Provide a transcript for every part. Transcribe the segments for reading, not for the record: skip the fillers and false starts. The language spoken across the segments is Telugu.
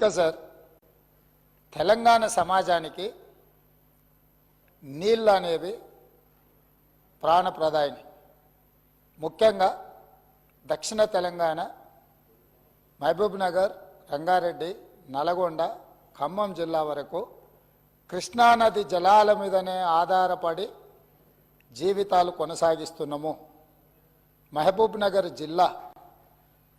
స్పీకర్ సార్, తెలంగాణ సమాజానికి నీళ్ళు అనేవి ప్రాణప్రదాయిని. ముఖ్యంగా దక్షిణ తెలంగాణ మహబూబ్ నగర్, రంగారెడ్డి, నల్గొండ, ఖమ్మం జిల్లా వరకు కృష్ణానది జలాల మీదనే ఆధారపడి జీవితాలు కొనసాగిస్తున్నాము. మహబూబ్ నగర్ జిల్లా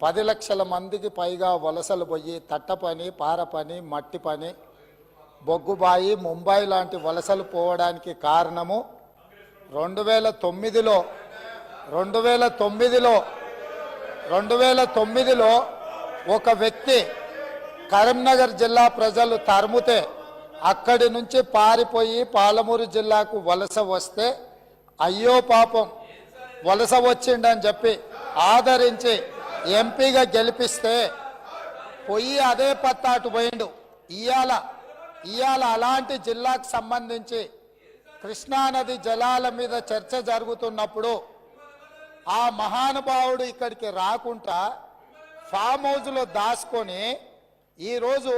10 లక్షల మందికి పైగా వలసలు పోయి తట్ట పని, పార పని, మట్టి పని, బొగ్గుబాయి, ముంబై లాంటి వలసలు పోవడానికి కారణము 2009లో ఒక వ్యక్తి కరీంనగర్ జిల్లా ప్రజలు తరుముతే అక్కడి నుంచి పారిపోయి పాలమూరు జిల్లాకు వలస వస్తే అయ్యో పాపం వలస వచ్చిండని చెప్పి ఆదరించి ఎంపీగా గెలిపిస్తే పోయి అదే పత్తాటు పోయిండు. ఇవాళ అలాంటి జిల్లాకు సంబంధించి కృష్ణానది జలాల మీద చర్చ జరుగుతున్నప్పుడు ఆ మహానుభావుడు ఇక్కడికి రాకుండా ఫామ్ హౌస్లో దాచుకొని ఈరోజు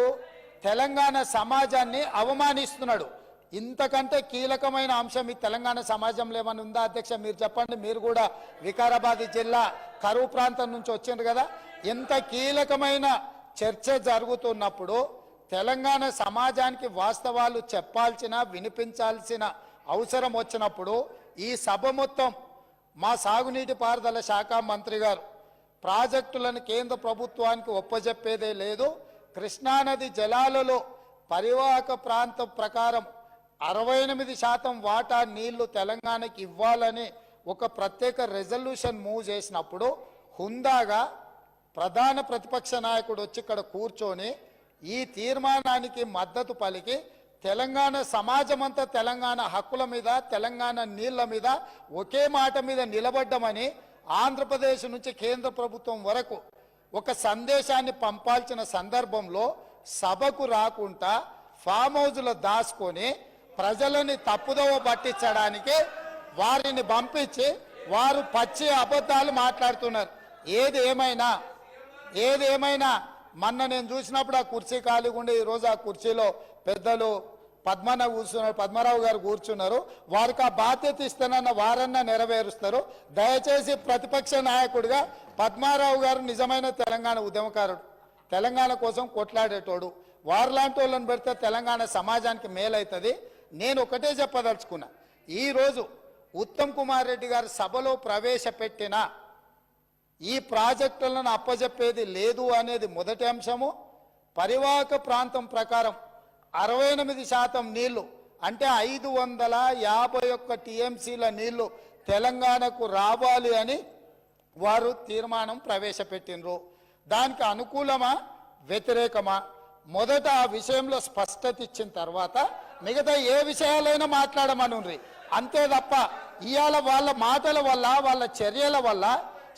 తెలంగాణ సమాజాన్ని అవమానిస్తున్నాడు. ఇంతకంటే కీలకమైన అంశం ఈ తెలంగాణ సమాజంలో ఏమైనా ఉందా అధ్యక్ష? మీరు చెప్పండి. మీరు కూడా వికారాబాద్ జిల్లా కరువు ప్రాంతం నుంచి వచ్చిండ్రు కదా. ఇంత కీలకమైన చర్చ జరుగుతున్నప్పుడు తెలంగాణ సమాజానికి వాస్తవాలు చెప్పాల్సిన, వినిపించాల్సిన అవసరం వచ్చినప్పుడు ఈ సభ మొత్తం మా సాగునీటి పారుదల శాఖ మంత్రి గారు ప్రాజెక్టులను కేంద్ర ప్రభుత్వానికి ఒప్పజెప్పేదే లేదు, కృష్ణానది జలాలలో పరివాహక ప్రాంతం ప్రకారం 68% వాటా నీళ్లు తెలంగాణకి ఇవ్వాలని ఒక ప్రత్యేక రెజల్యూషన్ మూవ్ చేసినప్పుడు హుందాగా ప్రధాన ప్రతిపక్ష నాయకుడు వచ్చి ఇక్కడ కూర్చొని ఈ తీర్మానానికి మద్దతు పలికి తెలంగాణ సమాజమంతా తెలంగాణ హక్కుల మీద, తెలంగాణ నీళ్ల మీద ఒకే మాట మీద నిలబడ్డమని ఆంధ్రప్రదేశ్ నుంచి కేంద్ర ప్రభుత్వం వరకు ఒక సందేశాన్ని పంపాల్సిన సందర్భంలో సభకు రాకుండా ఫామ్ హౌస్లో దాచుకొని ప్రజలని తప్పుదోవ పట్టించడానికి వారిని పంపించి వారు పచ్చి అబద్ధాలు మాట్లాడుతున్నారు. ఏది ఏమైనా మొన్న నేను చూసినప్పుడు ఆ కుర్చీ ఖాళీగా ఉండే ఈరోజు ఆ కుర్చీలో పెద్దలు పద్మరావు గారు కూర్చున్నారు. వారికి ఆ బాధ్యత ఇస్తానన్న వారన్నా నెరవేరుస్తారు. దయచేసి ప్రతిపక్ష నాయకుడిగా పద్మారావు గారు నిజమైన తెలంగాణ ఉద్యమకారుడు, తెలంగాణ కోసం కొట్లాడేటోడు. వారిలాంటి వాళ్ళని పెడితే తెలంగాణ సమాజానికి మేలవుతుంది. నేను ఒకటే చెప్పదలుచుకున్నా, ఈరోజు ఉత్తమ్ కుమార్ రెడ్డి గారు సభలో ప్రవేశపెట్టిన ఈ ప్రాజెక్టులను అప్పజెప్పేది లేదు అనేది మొదటి అంశము. పరివాహక ప్రాంతం ప్రకారం 68% నీళ్లు అంటే 551 టీఎంసీల నీళ్లు తెలంగాణకు రావాలి అని వారు తీర్మానం ప్రవేశపెట్టినరు. దానికి అనుకూలమా వ్యతిరేకమా మొదట ఆ విషయంలో స్పష్టత ఇచ్చిన తర్వాత మిగతా ఏ విషయాలైనా మాట్లాడమనుండ్రి. అంతే తప్ప ఇవాళ వాళ్ళ మాటల వల్ల, వాళ్ళ చర్యల వల్ల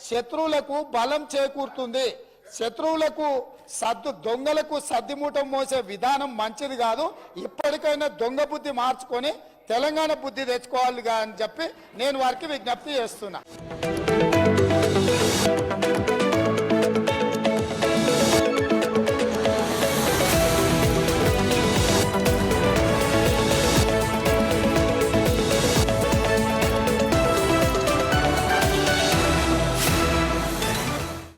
శత్రువులకు బలం చేకూరుతుంది. శత్రువులకు దొంగలకు సద్దిమూటం మోసే విధానం మంచిది కాదు. ఇప్పటికైనా దొంగ బుద్ధి మార్చుకొని తెలంగాణ బుద్ధి తెచ్చుకోవాలిగా అని చెప్పి నేను వారికి విజ్ఞప్తి చేస్తున్నా.